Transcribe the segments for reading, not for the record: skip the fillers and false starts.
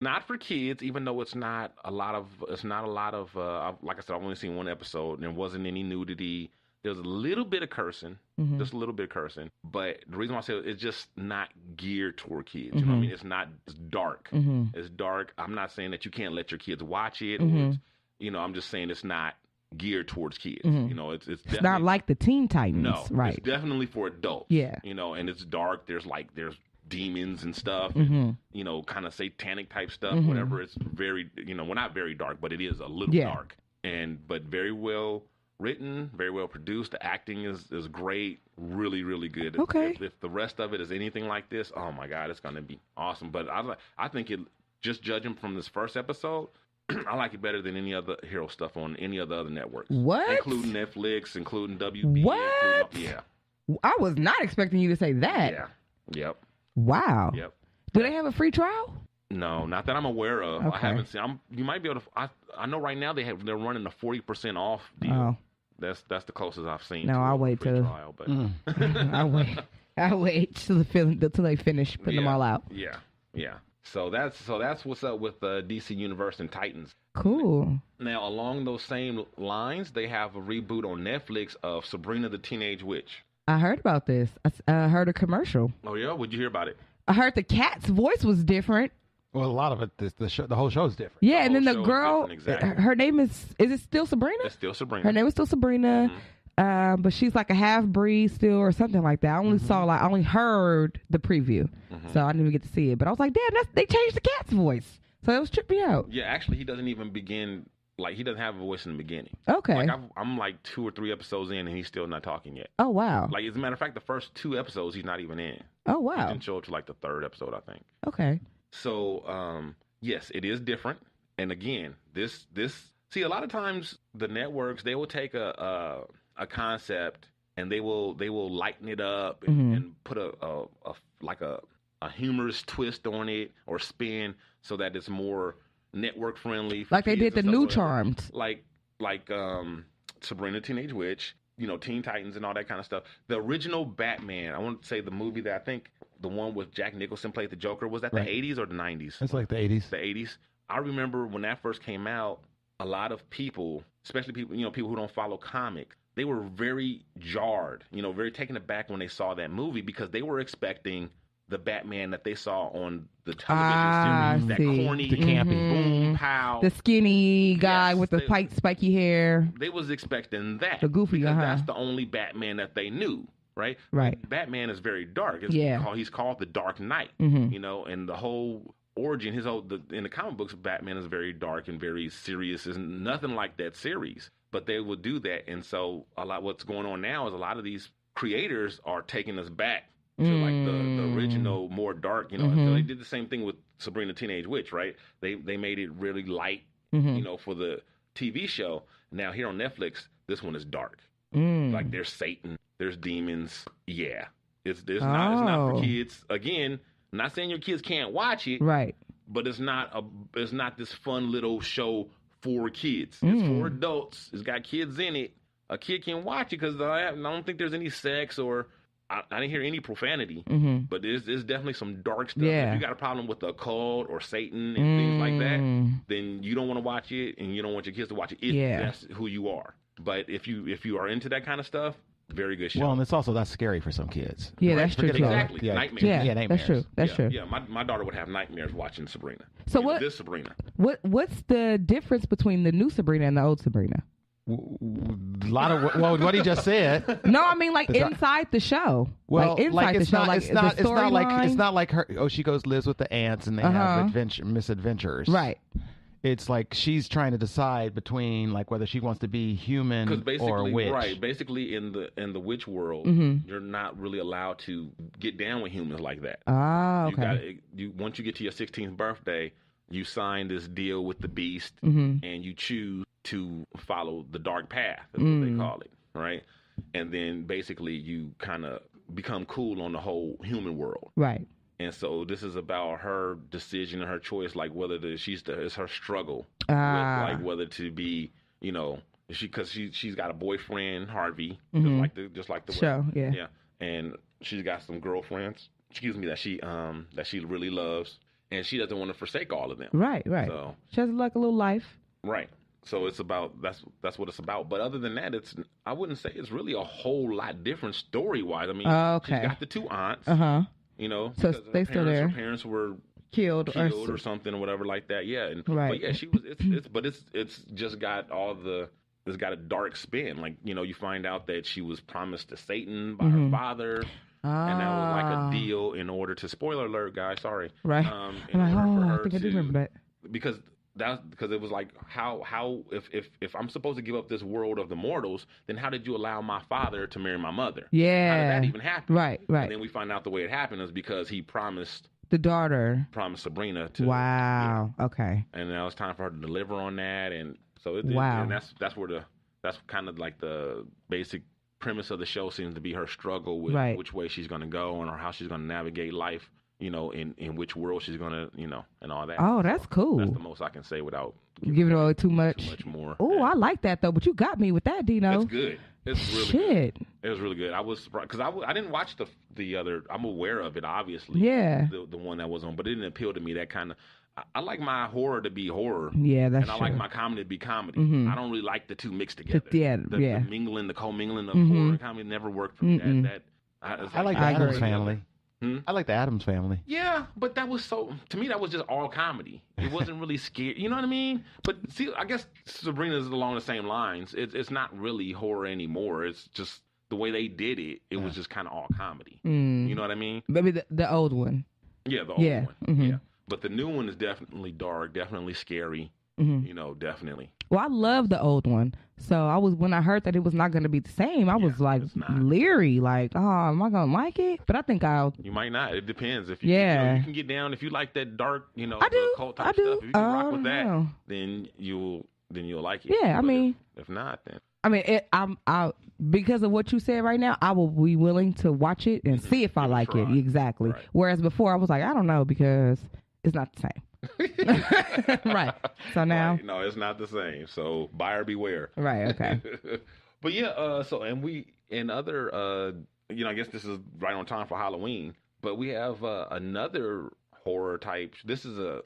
Not for kids, even though it's not a lot of. Like I said, I've only seen one episode, and there wasn't any nudity. There's a little bit of cursing, just a little bit of cursing. But the reason why I say it's just not geared toward kids. You know what I mean? It's dark. It's dark. I'm not saying that you can't let your kids watch it. Or I'm just saying it's not geared towards kids. It's not like the Teen Titans. No, right? It's definitely for adults. Yeah. And it's dark. There's demons and stuff, and, kind of satanic type stuff, whatever. It's very, not very dark, but it is a little dark, but very well written, very well produced. The acting is great, really, really good. Okay. If the rest of it is anything like this, oh my God, it's going to be awesome. But I think just judging from this first episode, I like it better than any other hero stuff on any of the other networks. What? Including Netflix, including WB. What? Yeah. I was not expecting you to say that. Yeah. Yep. Wow. Yep. Do they have a free trial? No, not that I'm aware of. Okay. I haven't seen. You might be able to. I know right now they're running a 40% off deal. Oh. That's the closest I've seen. No, I'll wait till trial, but I'll wait till they finish putting them all out. Yeah. So that's what's up with DC Universe and Titans. Cool. Now, along those same lines, they have a reboot on Netflix of Sabrina the Teenage Witch. I heard about this. I heard a commercial. Oh yeah, what'd you hear about it? I heard the cat's voice was different. Well, a lot of it, the whole show is different. Yeah, and then the girl, exactly. Her name is it still Sabrina? It's still Sabrina. Her name is still Sabrina, but she's like a half breed still or something like that. I only I only heard the preview, so I didn't even get to see it. But I was like, damn, they changed the cat's voice, so it was tripped me out. Yeah, actually, he doesn't even begin. Like, he doesn't have a voice in the beginning. Okay. Like, I'm like 2 or 3 episodes in, and he's still not talking yet. Oh, wow. Like, as a matter of fact, the first 2 episodes, he's not even in. Oh, wow. He didn't show up to, like, the 3rd episode, I think. Okay. So, yes, it is different. And again, this see, a lot of times the networks, they will take a concept and they will lighten it up and put a humorous twist on it or spin so that it's more network friendly. Like they did the new Charmed. Like Sabrina Teenage Witch, Teen Titans and all that kind of stuff. The original Batman, I want to say the movie that I think the one with Jack Nicholson played the Joker, was that the 80s or the 90s? It's like the 80s. The 80s. I remember when that first came out, a lot of people, especially people who don't follow comics, they were very jarred, very taken aback when they saw that movie because they were expecting the Batman that they saw on the television series, that corny, the campy, boom, pow, the skinny guy with the spiky hair. They was expecting that, the goofy, because that's the only Batman that they knew, right? Right. Batman is very dark. He's called the Dark Knight, and the whole origin, in the comic books, Batman is very dark and very serious. Is nothing like that series, but they would do that, and so what's going on now is a lot of these creators are taking us back to like the original, more dark, So they did the same thing with Sabrina Teenage Witch, right? They made it really light, for the TV show. Now here on Netflix, this one is dark. Like there's Satan, there's demons. Yeah, it's not for kids. Again, I'm not saying your kids can't watch it, right? But it's not this fun little show for kids. It's for adults. It's got kids in it. A kid can watch it because I don't think there's any sex or I didn't hear any profanity, but there's definitely some dark stuff. Yeah. If you got a problem with the occult or Satan and things like that, then you don't want to watch it, and you don't want your kids to watch it if that's who you are. But if you are into that kind of stuff, very good show. Well, and that's scary for some kids. Yeah, that's true. Exactly. Yeah. Nightmares. Yeah, nightmares. That's true. Yeah, my daughter would have nightmares watching Sabrina. So This Sabrina. What's the difference between the new Sabrina and the old Sabrina? A lot of what he just said. No, I mean like inside the show. Well, like inside the show, it's not like her. Oh, she lives with the ants and they have misadventures. Right. It's like she's trying to decide between like whether she wants to be human or a witch. Right. Basically, in the witch world, you're not really allowed to get down with humans like that. Ah, okay. Once you get to your 16th birthday, you sign this deal with the beast, and you choose to follow the dark path, is what they call it, right? And then basically you kind of become cool on the whole human world. Right. And so this is about her decision and her choice, like whether it's her struggle, with, like whether to be, because she's got a boyfriend, Harvey, just like the show, yeah, and she's got some girlfriends, that she really loves, and she doesn't want to forsake all of them. Right. So she has like a little life. Right. So it's about that's what it's about. But other than that, I wouldn't say it's really a whole lot different story wise. I mean, she's got the two aunts. You know, so they still there. Her parents were killed or something or whatever like that. Yeah. And, But yeah, she was. It's just got it's got a dark spin. Like, you know, you find out that she was promised to Satan by her father. And that was like a deal in order to, spoiler alert, guys, sorry. Right. In order for her I think I do remember that. Because it was like, how if I'm supposed to give up this world of the mortals, then how did you allow my father to marry my mother? Yeah. How did that even happen? Right. And then we find out the way it happened is because he promised the daughter. Promised Sabrina to. Wow. Yeah. Okay. And now it's time for her to deliver on that, and so and that's kind of like the basic premise of the show seems to be her struggle with which way she's going to go and or how she's going to navigate life, you know, in which world she's going to, you know, and all that. Oh, that's cool. That's the most I can say without giving away too much. Too much more. Oh, I like that though, but you got me with that, Dino. It's good. It's really good. It was really good. I was surprised because I didn't watch the other. I'm aware of it, obviously. Yeah. The one that was on, but it didn't appeal to me. That kind of. I like my horror to be horror. Yeah, that's true. And I like my comedy to be comedy. I don't really like the two mixed together. The mingling, the co-mingling of horror and comedy never worked for me. I like the Addams Family. I like the Addams Family. Yeah, but that was to me, that was just all comedy. It wasn't really scary. You know what I mean? But see, I guess Sabrina's along the same lines. It's not really horror anymore. It's just the way they did it. It was just kind of all comedy. You know what I mean? Maybe the old one. Yeah, the old one. Yeah. But the new one is definitely dark, definitely scary. You know, definitely. Well, I love the old one. So when I heard that it was not going to be the same, I was like leery, like, oh, am I going to like it? But I think You might not. It depends. If you you can get down, if you like that dark, you know, the cult type stuff, if you can rock with that, then you'll like it. Yeah, I mean. If not, then. I mean, I because of what you said right now, I will be willing to watch it and see if I like it. Exactly. Right. Whereas before, I was like, I don't know, because it's not the same. Right. So now. Right. No, it's not the same. So buyer beware. Right. Okay. But yeah, other, you know, I guess this is right on time for Halloween, but we have another horror type. This is a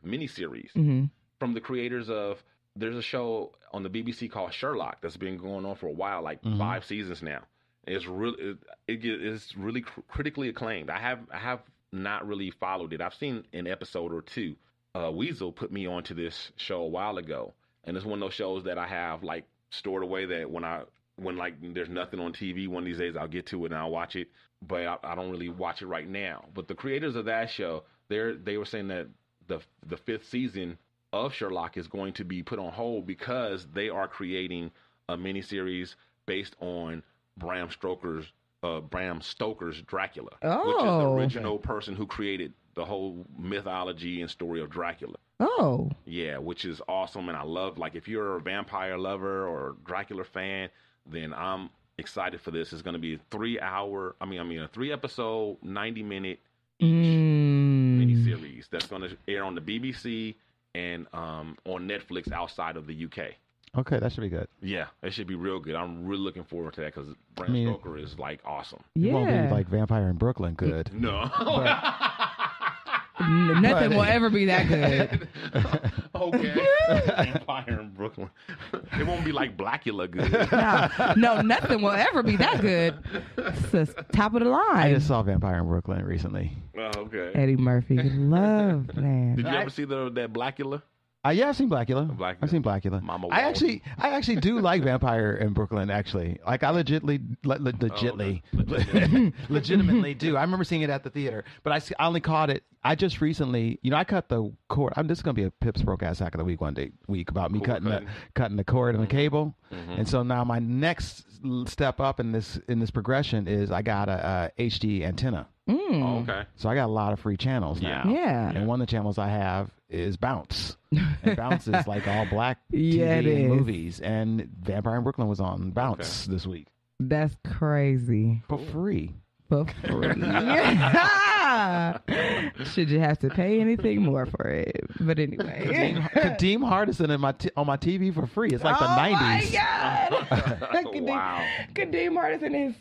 miniseries from the creators of, there's a show on the BBC called Sherlock that's been going on for a while, like 5 seasons now. It's really critically acclaimed. I have not really followed it. I've seen an episode or two. Weasel put me onto this show a while ago, and it's one of those shows that I have like stored away that when like there's nothing on TV, one of these days I'll get to it and I'll watch it, but I don't really watch it right now. But the creators of that show, they were saying that the 5th season of Sherlock is going to be put on hold because they are creating a miniseries based on Bram Stoker's Dracula, which is the original person who created the whole mythology and story of Dracula. Oh. Yeah, which is awesome. And I love, like, if you're a vampire lover or Dracula fan, then I'm excited for this. It's going to be a 3-episode, 90-minute each miniseries that's going to air on the BBC and on Netflix outside of the UK. Okay, that should be good. Yeah, it should be real good. I'm really looking forward to that because Bram Stoker is like awesome. Yeah. It won't be like Vampire in Brooklyn good. No. Nothing will ever be that good. Okay. Vampire in Brooklyn. It won't be like Blackula good. No, nothing will ever be that good. It's just top of the line. I just saw Vampire in Brooklyn recently. Oh, okay. Eddie Murphy. Love, man. Did you ever see that Blackula? Yeah, I've seen Blackula. I've seen Blackula. I actually do like Vampire in Brooklyn. Actually, like I legitimately do. I remember seeing it at the theater, but I only caught it. I just recently, I cut the cord. This is gonna be a Pips broke ass hack of the week week about me cutting the cord and the cable, and so now my next step up in this progression is I got a HD antenna. Oh, okay. So I got a lot of free channels now. Yeah. And one of the channels I have is Bounce. And Bounce is like all black TV and movies. And Vampire in Brooklyn was on Bounce this week. That's crazy. For free. for free. Should you have to pay anything more for it? But anyway, Kadeem Hardison on my TV for free. It's like the 90s. My God. Wow. Kadeem Hardison is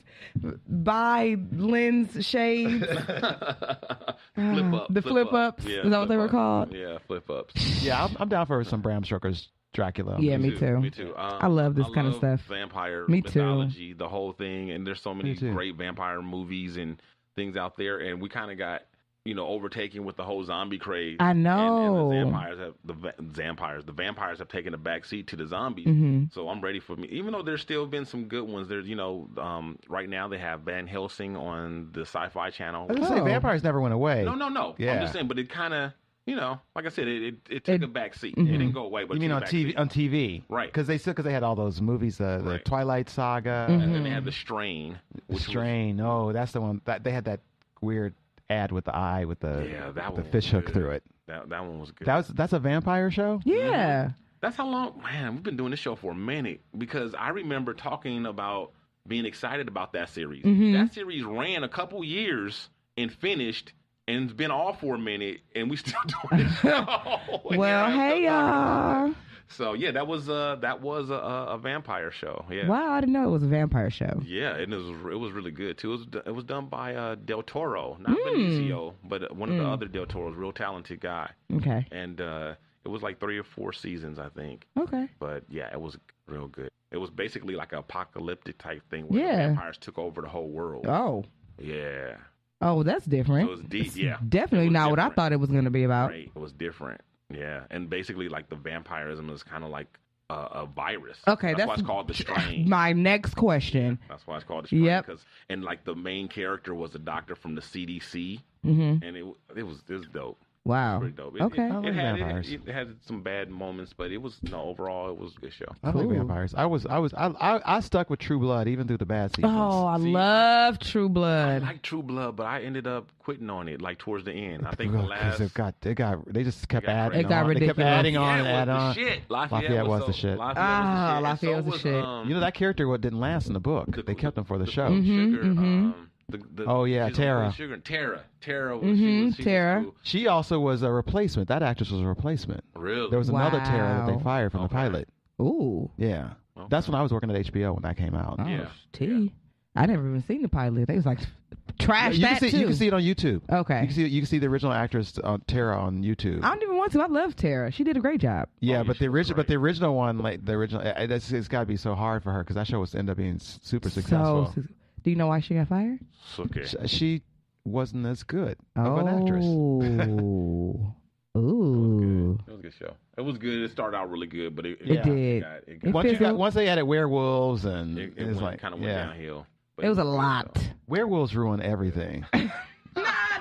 by lens shades. Flip up. The flip ups. Yeah, is that what they were called? Yeah, flip ups. Yeah, I'm down for some Bram Stoker's Dracula. Yeah, me too. Me too. I love this kind of stuff. Vampire Me mythology, the whole thing, and there's so many great vampire movies and things out there, and we kind of got overtaken with the whole zombie craze. I know. And the vampires have taken a back seat to the zombies. So I'm ready for me. Even though there's still been some good ones. There's right now they have Van Helsing on the Sci-Fi Channel. I was gonna say vampires never went away. No. Yeah. I'm just saying, but it kind of. Like I said, it took a back seat. It didn't go away. But you mean on TV? On TV, right? Because they had all those movies, the Twilight Saga, and then they had The Strain. That's the one that they had that weird ad with the eye with the fish hook through it. That one was good. That's a vampire show. Yeah. That's how long, man. We've been doing this show for a minute because I remember talking about being excited about that series. That series ran a couple years and finished. And it's been off for a minute, and we still doing the show. Well, hey, y'all. So, yeah, that was a vampire show. Yeah. Wow, I didn't know it was a vampire show. Yeah, and it was really good, too. It was done by Del Toro, not Benicio, but one of the other Del Toros, real talented guy. Okay. And it was like 3 or 4 seasons, I think. Okay. But, yeah, it was real good. It was basically like an apocalyptic type thing where the vampires took over the whole world. Oh. Yeah. Oh, that's different. So it was deep, yeah. Definitely not what I thought it was going to be about. Right, it was different. Yeah, and basically, like the vampirism is kind of like a virus. Okay, that's why it's called The Strain. My next question. Yeah, that's why it's called The Strain. Yep. And like the main character was a doctor from the CDC, and it was dope. Wow. Pretty dope. It had some bad moments, but overall it was a good show. I like vampires. I stuck with True Blood even through the bad seasons. Oh, I love True Blood. I like True Blood, but I ended up quitting on it like towards the end. I think they just kept adding. It got ridiculous. They kept adding on and adding on. Lafayette was the shit. Lafayette was the shit. That character didn't last in the book. They kept him for the show. Tara. Tara was Tara. cool. She also was a replacement. That actress was a replacement. Really? There was another Tara that they fired from the pilot. Ooh. Yeah. Okay. That's when I was working at HBO when that came out. Oh, yeah. I never even seen the pilot. They was like trash you can see it on YouTube. Okay. You can see the original actress Tara on YouTube. I don't even want to. I love Tara. She did a great job. Yeah, but the original one, it's got to be so hard for her because that show ended up being super successful. Do you know why she got fired? Okay. She wasn't as good of an actress. Ooh. It was a good show. It was good. It started out really good, but it did. Once they added werewolves and it went downhill. It was a lot. Werewolves ruin everything. Nah,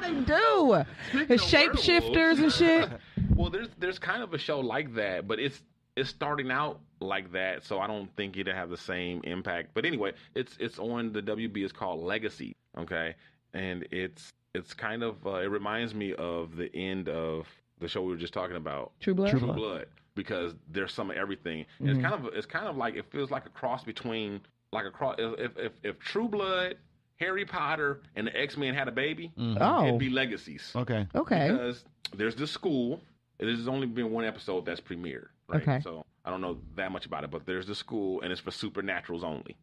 they do. The shapeshifters and shit. Well, there's kind of a show like that, but it's starting out like that, so I don't think it'll have the same impact. But anyway, it's on the WB. It's called Legacy, okay? And it's kind of it reminds me of the end of the show we were just talking about, True Blood. True Blood, because there's some of everything. And it's kind of like it feels like a cross between if True Blood, Harry Potter, and the X-Men had a baby, it'd be Legacies. Okay. Because there's this school. There's only been one episode that's premiered, right? Okay. So I don't know that much about it, but there's the school, and it's for supernaturals only,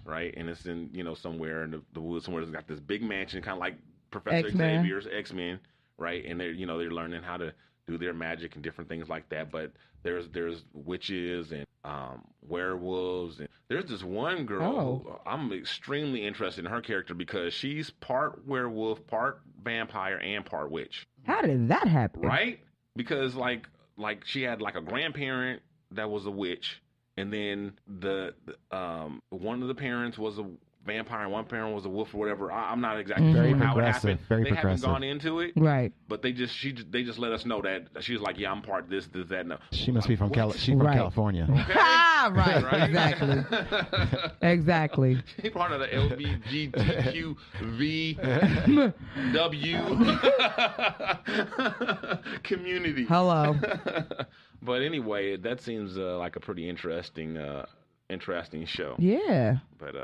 right? And it's in somewhere in the woods somewhere. It's got this big mansion, kind of like Professor Xavier's X-Men, right? And they're learning how to do their magic and different things like that. But there's witches and werewolves, and there's this one girl who I'm extremely interested in her character because she's part werewolf, part vampire, and part witch. How did that happen? Right? Because like she had like a grandparent that was a witch, and then the one of the parents was a vampire and one parent was a wolf or whatever. I'm not exactly sure how it happened. They haven't gone into it, right? But they just let us know that she was like, yeah, I'm part this, that. No, she must be from California. Okay. right, exactly, exactly. She's part of the LGBTQVW community. Hello. But anyway, that seems like a pretty interesting show. Yeah. But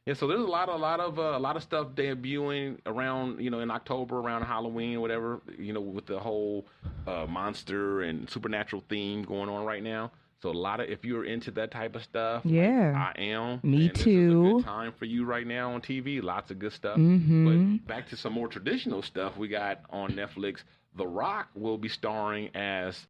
Yeah, so there's a lot of stuff debuting around, in October around Halloween, whatever, with the whole monster and supernatural theme going on right now. So if you're into that type of stuff, yeah, I am. Me and too. This is a good time for you right now on TV. Lots of good stuff. Mm-hmm. But back to some more traditional stuff we got on Netflix. The Rock will be starring as